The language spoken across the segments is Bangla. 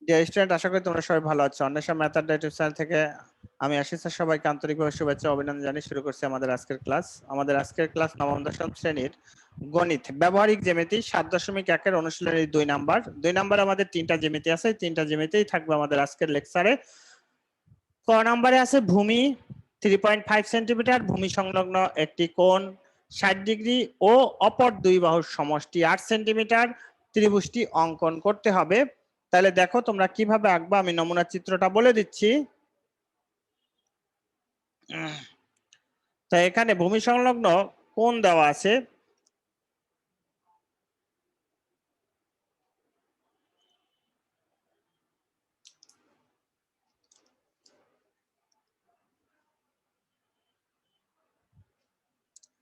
ডিয়ার স্টুডেন্ট, আশা করি তোমরা সবাই ভালো আছো। অন্বেষা ম্যাথ আড্ডা ইউটিউব চ্যানেল থেকে আমি আশিস স্যার সবাইকে আন্তরিকভাবে শুভেচ্ছা অভিনন্দন জানিয়ে শুরু করছি আমাদের আজকের ক্লাস। আমাদের আজকের ক্লাস নবম দশম শ্রেণীর গণিত ব্যবহারিক জ্যামিতি 7.1 অনুশীলনীর 2 নাম্বার আমাদের 3টা জ্যামিতি আছে। 3টা জ্যামিতিই থাকবে আমাদের আজকের লেকচারে। ক নম্বরে আছে ভূমি 3.5 সেন্টিমিটার, ভূমি সংলগ্ন একটি কোণ 60 ডিগ্রি ও অপর দুই বাহুর সমষ্টি 8 সেন্টিমিটার, ত্রিভুজটি অঙ্কন করতে হবে। তাহলে দেখো তোমরা কিভাবে আঁকবা, আমি নমুনা চিত্রটা বলে দিচ্ছি। তো এখানে ভূমি সংলগ্ন কোণ দেওয়া আছে।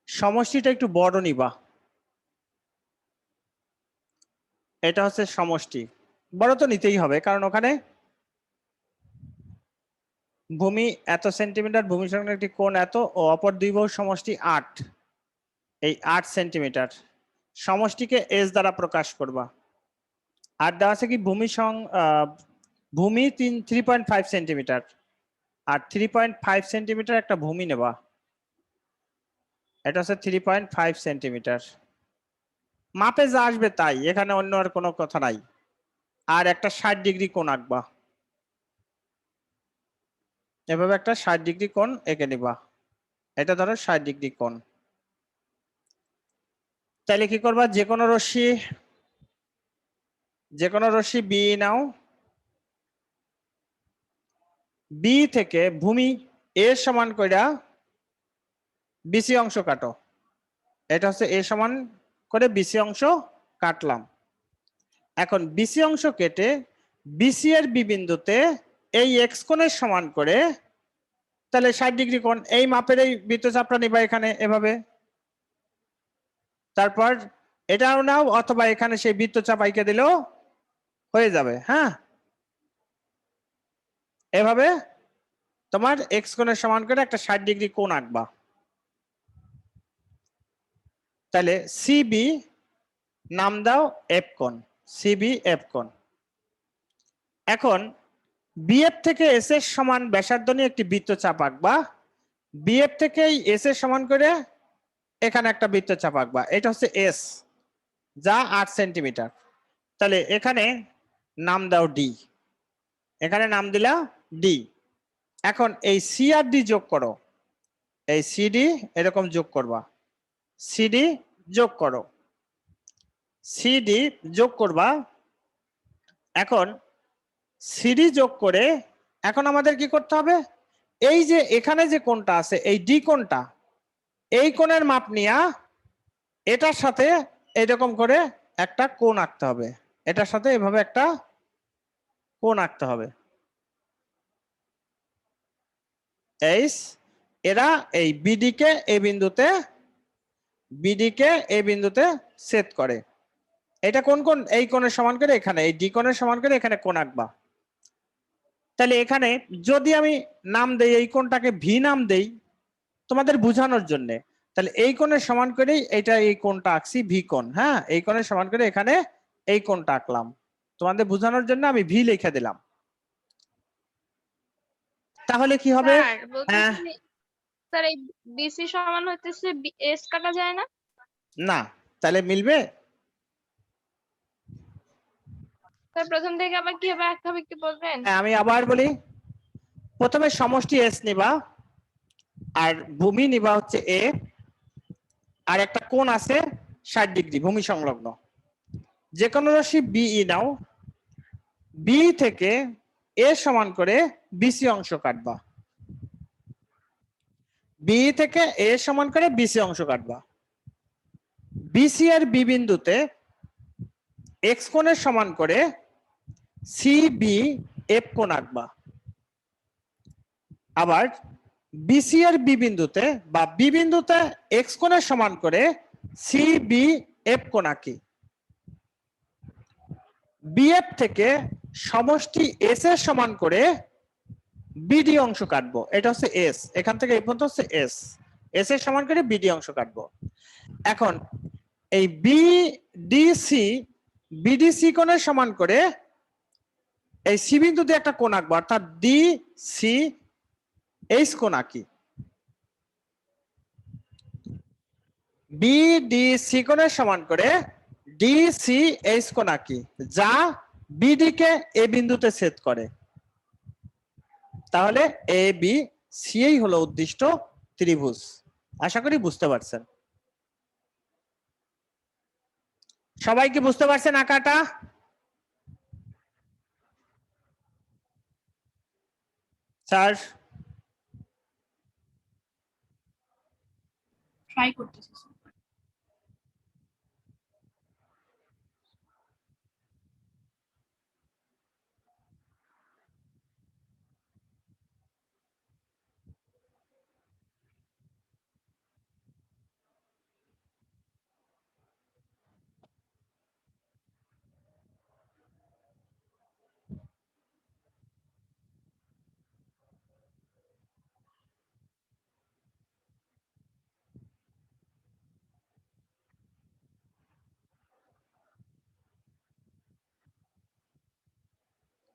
সমষ্টিটা একটু বড় নিবা, এটা হচ্ছে সমষ্টি। বড় তো নিতেই হবে, কারণ ওখানে ভূমি এত সেন্টিমিটার, ভূমি সংলগ্ন একটি কোণ এত ও অপর দুই বাহুর সমষ্টি 8, এই 8 সেন্টিমিটার। সমষ্টিকে এস দ্বারা প্রকাশ করবা। আর দেওয়া আছে কি ভূমি 3.5 সেন্টিমিটার, আর 3.5 সেন্টিমিটার একটা ভূমি নেবা, এটা হচ্ছে 3.5 সেন্টিমিটার। মাপে যা আসবে তাই, এখানে অন্য আর কোনো কথা নাই। আর একটা 60 ডিগ্রি কোণ আঁকবা, এভাবে একটা 60 ডিগ্রি কোণ এঁকে নিবা। এটা ধরো 60 ডিগ্রি কোণ। তাহলে কি করবা, যে কোনো রশ্মি বি নাও, বি থেকে ভূমি এ সমান কইরা বিসি অংশ কাটো। এটা হচ্ছে এ সমান করে বিসি অংশ কাটলাম। এখন বিসি অংশ কেটে বিসি এর বি বিন্দুতে এই এক্স কোণের সমান করে, তাহলে 60 ডিগ্রি কোণ, এই মাপের এই বৃত্তচাপটা নিবা এখানে এভাবে। তারপর এটাও নাও, অথবা এখানে সেই বৃত্তচাপ আইকে দিলেও হয়ে যাবে। হ্যাঁ, এভাবে তোমার এক্স কোণের সমান করে একটা 60 ডিগ্রি কোণ আঁকবা। তাহলে সিবি নাম দাও এফ কোণ, সিবি এফ কোণ। এখন বিএফ থেকে এস এর সমান ব্যাসার্ধ নিয়ে একটি বৃত্তচাপ আঁকবা। বিএফ থেকে এস এর সমান করে এখানে একটা বৃত্তচাপ আঁকবা, এটা হচ্ছে এস, যা 8 সেন্টিমিটার। তাহলে এখানে নাম দাও ডি, এখানে নাম দিলা ডি। এখন এই সি আর ডি যোগ করো, এই সিডি এরকম যোগ করবা, সিডি যোগ করো, সিডি যোগ করবা। এখন সিডি যোগ করে এখন আমাদের কি করতে হবে, এই যে এখানে যে কোণটা আছে এই ডি কোণটা, এই কোণের মাপ নিয়া এটার সাথে এরকম করে একটা কোণ আঁকতে হবে, এটার সাথে এভাবে একটা কোণ আঁকতে হবে। এরা এই বিডিকে এই বিন্দুতে ছেদ করে। এটা কোন কোণ, এই কোণের সমান করে এখানে এই ডি কোণের সমান করে এখানে কোণ আঁকবা। তাহলে এখানে যদি আমি নাম দেই, এই কোণটাকে ভি নাম দেই তোমাদের বোঝানোর জন্য, তাহলে এই কোণের সমান করেই এটা এই কোণটা আঁকছি ভি কোণ। হ্যাঁ, এই কোণের সমান করে এখানে এই কোণটা আঁকলাম, তোমাদের বোঝানোর জন্য আমি ভি লিখে দিলাম। তাহলে কি হবে, স্যার এই বিসি সমান হতেছে এস কাটা যায় না? না, তাহলে মিলবে। স্যার প্রথম থেকে আবার কিভাবে আঁকতে হবে একটু বলবেন? আমি আবার বলি, প্রথমে সমষ্টি এস নিবা, আর ভূমি নিবা হচ্ছে এ, আর একটা কোণ আছে 60 ডিগ্রি ভূমি সংলগ্ন। যে কোনো রশ্মি বিই নাও, বি থেকে এ সমান করে বিসি অংশ কাটবা, বি থেকে এ সমান করে বিসি অংশ কাটবা। বিসি এর বি বিন্দুতে এক্স কোণের সমান করে সিবি এফ কোণ আঁকবা। আবার বিসি এর বি বিন্দুতে বা বি বিন্দুতে এক্স কোণের সমান করে সিবি এফ কোণ আঁকি। বিএফ থেকে সমষ্টি এস এর সমান করে বিডি অংশ কাটবো, এটা হচ্ছে এস, এখান থেকে এই পর্যন্ত হচ্ছে এস, এস এর সমান করে বিডি অংশ কাটবো। এখন এই বিডিসি কোণের সমান করে এই সি বিন্দুতে একটা কোণ আঁকবো, অর্থাৎ ডি সি এইচ কোণ আঁকি। বিডিসি কোণের সমান করে ডিসি এইচ কোণ আঁকি, যা বিডি কে এ বিন্দুতে ছেদ করে। তাহলে এ বি সি এই হলো উদ্দিষ্ট ত্রিভুজ। আশা করি বুঝতে পারছেন। সবাই কি বুঝতে পারছেন আঁকাটা? স্যার ট্রাই করতেছি।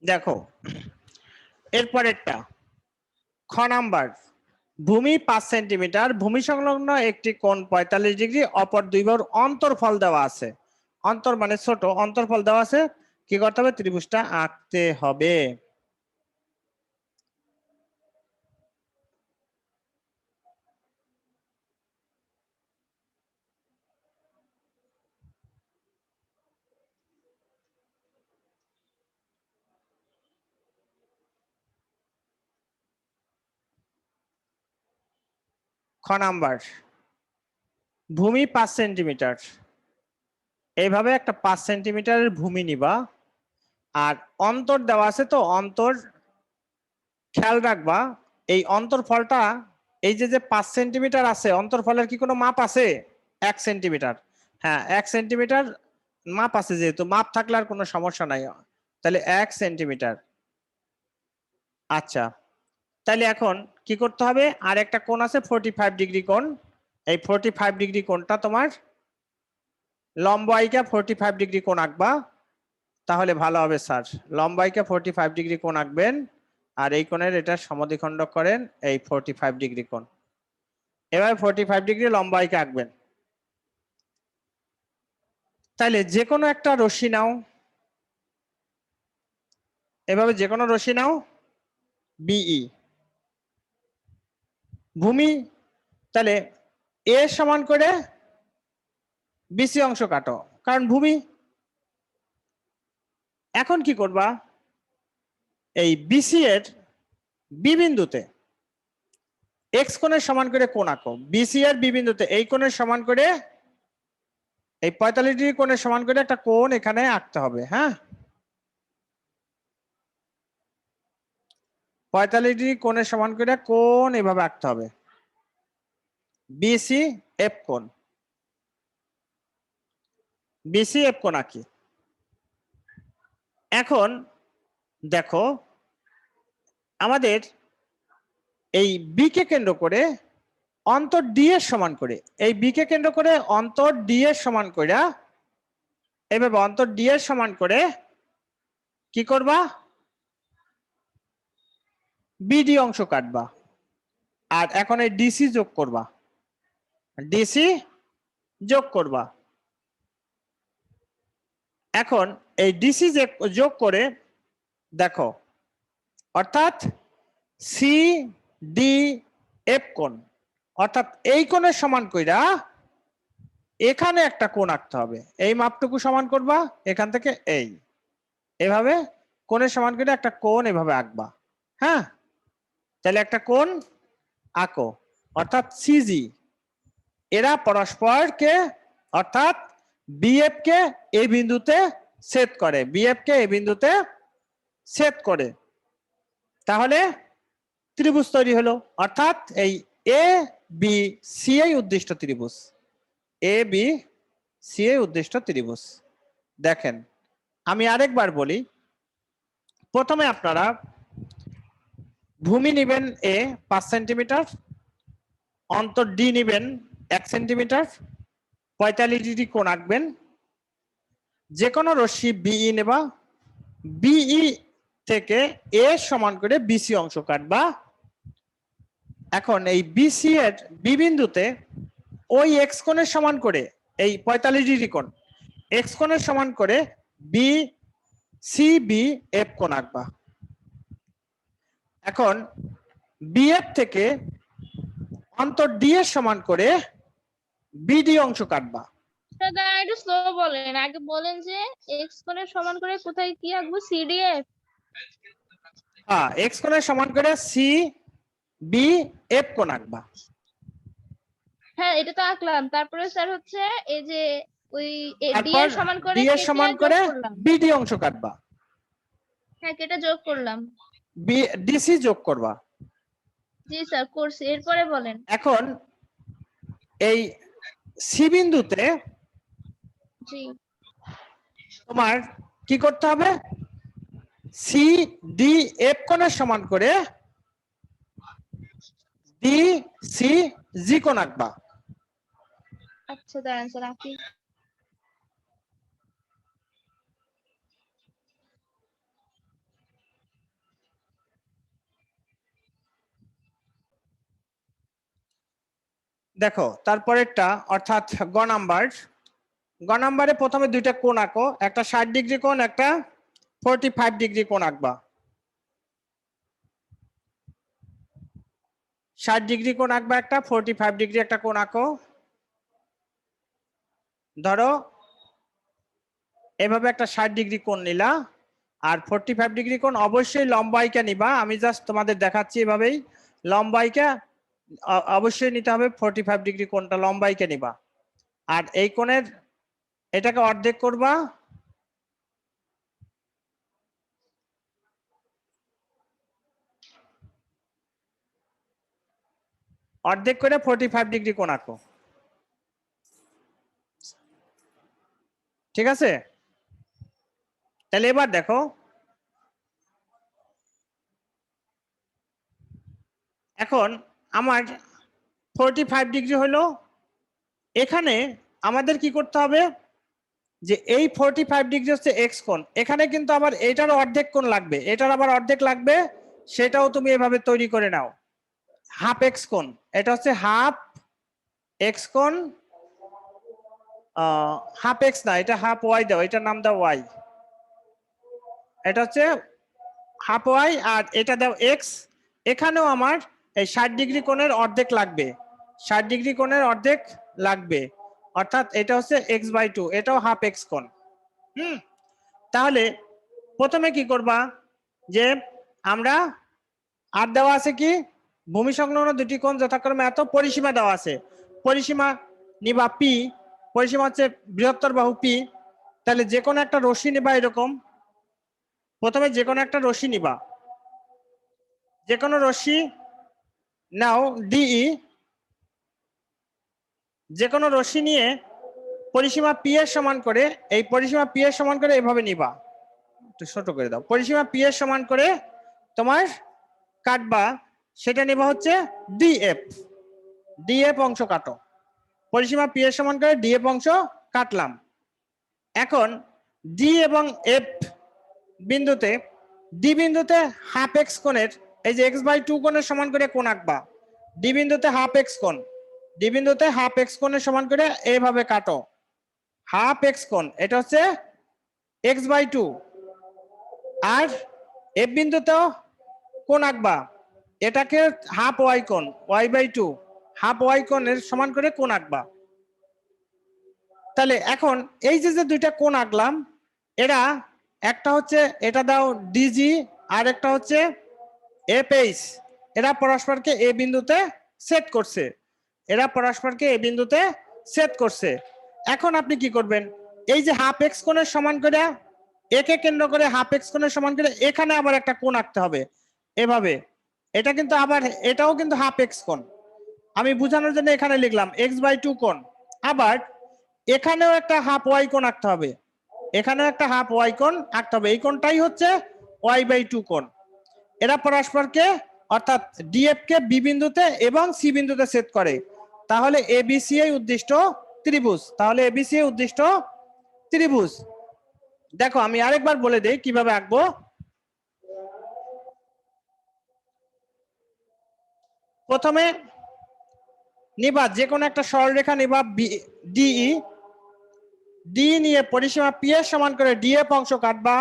দেখো এরপরেরটা, খ নাম্বার, ভূমি 5 সেন্টিমিটার, ভূমি সংলগ্ন একটি কোণ 45 ডিগ্রি, অপর দুই বাহুর অন্তর্ফল দেওয়া আছে। অন্তর মানে ছোট, অন্তর্ফল দেওয়া আছে, কি করতে হবে? ত্রিভুজটা আঁকতে হবে। খ নাম্বার, ভূমি 5 সেন্টিমিটার, এইভাবে একটা 5 সেন্টিমিটারের ভূমি নিবা, আর অন্তর দেওয়া আছে, তো অন্তর খেয়াল রাখবা। এই অন্তর্ফলটা, এই যে 5 সেন্টিমিটার আছে, অন্তর্ফলের কি কোনো মাপ আছে? 1 সেন্টিমিটার। হ্যাঁ 1 সেন্টিমিটার মাপ আছে, যেহেতু মাপ থাকলে আর কোনো সমস্যা নাই। তাহলে 1 সেন্টিমিটার। আচ্ছা, তাহলে এখন কি করতে হবে? আর একটা কোণ আছে 45 ডিগ্রি কোণ। এই 45 ডিগ্রি কোণটা তোমার লম্ব আইকা 45 ডিগ্রি কোণ আঁকবা, তাহলে ভালো হবে স্যার। লম্ব আইকা 45 ডিগ্রি কোণ আঁকবেন, আর এই কোণের এটা সমদ্বিখণ্ডক করেন এই 45 ডিগ্রি কোণ। এবার 45 ডিগ্রি লম্ব আইকা আঁকবেন। তাহলে যে কোনো একটা রশ্মি নাও, এভাবে যে কোনো রশ্মি নাও, বিই ভূমি, তাহলে এ সমান করে বিসি অংশ কাটো, কারণ ভূমি। এখন কি করবা? এই বিসি এর বি বিন্দুতে এক্স কোণের সমান করে কোণ আঁকো। বিসি এর বি বিন্দুতে এই কোণের সমান করে, এই 45 ডিগ্রি কোণের সমান করে একটা কোণ এখানে আঁকতে হবে। হ্যাঁ 45 ডিগ্রি কোণের সমান করে কোণ এভাবে আঁকতে হবে, বিসি এফ কোণ। বিসি এফ কোণ আঁকি। এখন দেখো আমাদের এই বি কে কেন্দ্র করে অন্তর ডি এর সমান করে, এই বি কে কেন্দ্র করে অন্তর ডি এর সমান করে, এইভাবে অন্তর ডি এর সমান করে কি করবা? বিডি অংশ কাটবা, আর এখন এই ডিসি যোগ করবা, ডিসি যোগ করবা। এখন এই ডিসি যোগ করে দেখো, অর্থাৎ সি ডি এফ কোণ, অর্থাৎ এই কোণের সমান কইরা এখানে একটা কোণ আঁকতে হবে। এই মাপটুকু সমান করবা, এখান থেকে এই এভাবে কোণের সমান করে একটা কোণ এভাবে আঁকবা। হ্যাঁ তাহলে একটা কোণ আঁকো, অর্থাৎ সিজি, এরা পরস্পরকে, অর্থাৎ বিএফ কে এই বিন্দুতে ছেদ করে, বিএফ কে এই বিন্দুতে ছেদ করে। তাহলে ত্রিভুজ তৈরি হলো, অর্থাৎ এই এ বি সি এই উদ্দিষ্ট ত্রিভুজ, এ বি সি এই উদ্দিষ্ট ত্রিভুজ। দেখেন আমি আরেকবার বলি, প্রথমে আপনারা ভূমি নেবেন এ 5 সেন্টিমিটার, অন্তর ডি নেবেন 1 সেন্টিমিটার, 45 ডিগ্রি কোণ আঁকবেন। যে কোনো রশ্মি বিই নেবা, বিই থেকে এ সমান করে বিসি অংশ কাটবা। এখন এই বিসি এর বি বিন্দুতে ওই এক্স কোণের সমান করে এই 45 ডিগ্রি কোণ এক্স কোণের সমান করে বি সি বি এফ কোণ আঁকবা। এখন বিএফ থেকে অন্তর ডি এর সমান করে বিডি অংশ কাটবা। দাদা একটু স্লো বলেন, আগে বলেন যে এক্স কোণের সমান করে কোথায় কি আঁকবো, সিডিএফ। হ্যাঁ, এক্স কোণের সমান করে সি বি এফ কোণ আঁকবা। হ্যাঁ এটা তো আঁকলাম, তারপরে স্যার হচ্ছে এই যে ওই ডি তারপর এর সমান করে ডি এর কেটে সমান যোগ করে করলাম। বিডি অংশ কাটবা। হ্যাঁ কেটে যোগ করলাম। ডিসি যোগ করবা। জি স্যার করছি, এরপরে বলেন। এখন এই সি বিন্দুতে জি তোমার কি করতে হবে, সি ডি এফ কোণের সমান করে ডি সি জি কোণ আঁকবা। আচ্ছা দাঁড়ান স্যার আঁকি। দেখো তারপরেরটা অর্থাৎ গ নাম্বারে প্রথমে দুইটা কোণ আঁকো, একটা 60 ডিগ্রি কোণ, একটা 45 ডিগ্রি কোণ আঁকবা। 60 ডিগ্রি কোণ আঁকবা একটা, 45 ডিগ্রি একটা কোণ আঁকো। ধরো এভাবে একটা 60 ডিগ্রি কোণ নিলা, আর 45 ডিগ্রি কোণ অবশ্যই লম্বাইকা নিবা। আমি জাস্ট তোমাদের দেখাচ্ছি এভাবেই লম্বাইকা অবশ্যই নিতে হবে, 45 ডিগ্রি কোণটা লম্বাইকা নিবা। আর এই কোণের এটাকে অর্ধেক করবা, অর্ধেক করে 45 ডিগ্রি কোণ আঁকো। ঠিক আছে, তাহলে এবার দেখো এখন আমার 45 ডিগ্রি হলো, এখানে আমাদের কি করতে হবে যে এই 45 ডিগ্রি হচ্ছে এক্স কোণ, এখানে কিন্তু আবার এটার অর্ধেক কোণ লাগবে, এটার আবার অর্ধেক লাগবে, সেটাও তুমি এভাবে তৈরি করে নাও। হাফ এক্স কোণ, এটা হচ্ছে হাফ এক্স কোণ, হাফ এক্স না, এটা হাফ ওয়াই দাও, এটার নাম দাও ওয়াই, এটা হচ্ছে হাফ ওয়াই, আর এটা দাও এক্স। এখানেও আমার এই 60 ডিগ্রি কোণের অর্ধেক লাগবে, 60 ডিগ্রি কোণের অর্ধেক লাগবে, অর্থাৎ এটা হচ্ছে এক্স বাই টু, এটাও হাফ এক্স কোণ। তাহলে প্রথমে কি করবা, যে আমরা আর দেওয়া আছে কি, ভূমি সংলগ্ন দুটি কোণ যথাক্রমে এত, পরিসীমা দেওয়া আছে, পরিসীমা নিবা পি, পরিসীমা হচ্ছে বৃহত্তর বাহু পি। তাহলে যে কোনো একটা রশ্মি নিবা, এরকম প্রথমে যে কোনো একটা রশ্মি নিবা, যে কোনো রশ্মি নাও ডিই, যে কোনো রশ্মি নিয়ে পরিসীমা পি এর সমান করে, এই পরিসীমা পি এর সমান করে এভাবে নিবা, একটু ছোট করে দাও, পরিসীমা পি এর সমান করে তোমার কাটবা, সেটা নিবা হচ্ছে ডিএফ, ডিএফ অংশ কাটো, পরিসীমা পি এর সমান করে ডিএফ অংশ কাটলাম। এখন ডি এবং এফ বিন্দুতে, ডি বিন্দুতে হাফ এক্স কোণের এই যে এক্স বাই টু কোণের সমান করে কোণ আঁকবা, ডি বিন্দুতে হাফ এক্স কোণ, ডি বিন্দুতে হাফ এক্স কোণের সমান করে এইভাবে কাটো, হাফ এক্স কোণ, এটা হচ্ছে এক্স বাই টু। আর এফ বিন্দুতেও কোণ আঁকবা, এটাকে হাফ ওয়াই কোণ, y by two, half y কোণের সমান করে কোণ আঁকবা। তাহলে এখন এই যে যে দুইটা কোণ আঁকলাম, এরা একটা হচ্ছে এটা দাও ডিজি, আর একটা হচ্ছে এফএইচ, এরা পরস্পরকে এ বিন্দুতে সেট করছে, এরা পরস্পরকে এ বিন্দুতে সেট করছে। এখন আপনি কি করবেন, এই যে হাফ এক্স কোণের সমান করে একে কেন্দ্র করে হাফ এক্স কোণের সমান করে এখানে আবার একটা কোণ আঁকতে হবে এভাবে, এটা কিন্তু আবার এটাও কিন্তু হাফ এক্স কোণ, আমি বোঝানোর জন্য এখানে লিখলাম এক্স বাই টু কোণ। আবার এখানেও একটা হাফ ওয়াই কোণ আঁকতে হবে, এখানেও একটা হাফ ওয়াই কোণ আঁকতে হবে, এই কোণটাই হচ্ছে ওয়াই বাই টু কোণ। এরা পরস্পরকে অর্থাৎ ডিএফ কে বি বিন্দুতে এবং সি বিন্দুতে সেট করে, তাহলে এবিসি উদ্দিষ্ট ত্রিভুজ, তাহলে এবিসি উদ্দিষ্ট ত্রিভুজ। দেখো আমি আরেকবার বলে দেই কিভাবে আঁকবো। প্রথমে নিবা যে কোনো একটা সরলরেখা নিবা ডিই, ডি নিয়ে পরিসীমা পি এর সমান করে ডিএফ অংশ কাটবা,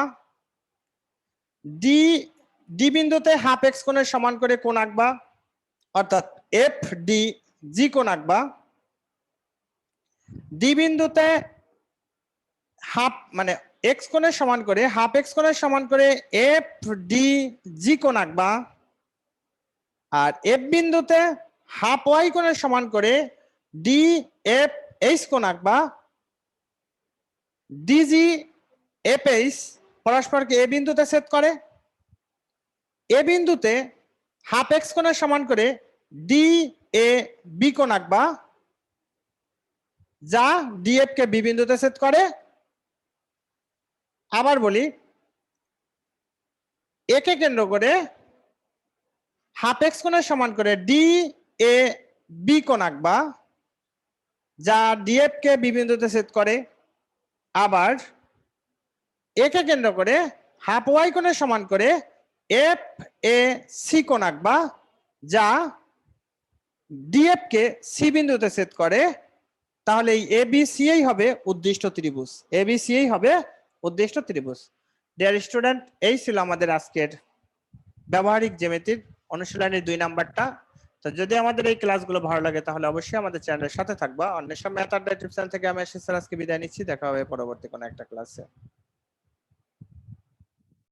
ডি বিন্দুতে হাফ এক্স কোণের সমান করে কোণ আঁকবা, অর্থাৎ এফ ডি জি কোণ আঁকবা। ডি বিন্দুতে হাফ মানে এক্স কোণের সমান করে হাফ এক্স কোণের সমান করে এফ ডি জি কোণ আঁকবা। আর এফ বিন্দুতে হাফ ওয়াই কোণের সমান করে ডি এফ এইচ কোণ আঁকবা। ডিজি এফ এইচ পরস্পরকে এ বিন্দুতে ছেদ করে। এ বিন্দুতে হাফ এক্স কোণের সমান করে ডি এ বি কোণ আঁকবা, যা ডিএফ কে বি বিন্দুতে ছেদ করে। আবার বলি, একে কেন্দ্র করে হাফ এক্স কোণের সমান করে ডি এ বি কোণ আঁকবা, যা ডিএফ কে বি বিন্দুতে ছেদ করে। আবার একে কেন্দ্র করে হাফ ওয়াই কোণের সমান করে এফ এ সি কোণ আঁকবা, যা ডিএফ কে সি বিন্দুতে ছেদ করে। তাহলে এই এবিসি হবে উদ্দিষ্ট ত্রিভুজ, এবিসি হবে উদ্দিষ্ট ত্রিভুজ। ডিয়ার স্টুডেন্ট, এই ছিল আমাদের আজকের ব্যবহারিক জ্যামিতির অনুশীলনের 2 নাম্বারটা। তো যদি আমাদের এই ক্লাসগুলো ভালো লাগে তাহলে অবশ্যই আমাদের চ্যানেলের সাথে থাকবা। অন্বেষা ম্যাথ আড্ডা ইউটিউব চ্যানেল থেকে আমি আশিস স্যার আজকে বিদায় নিচ্ছি। দেখা হবে পরবর্তী কোনো একটা ক্লাসে।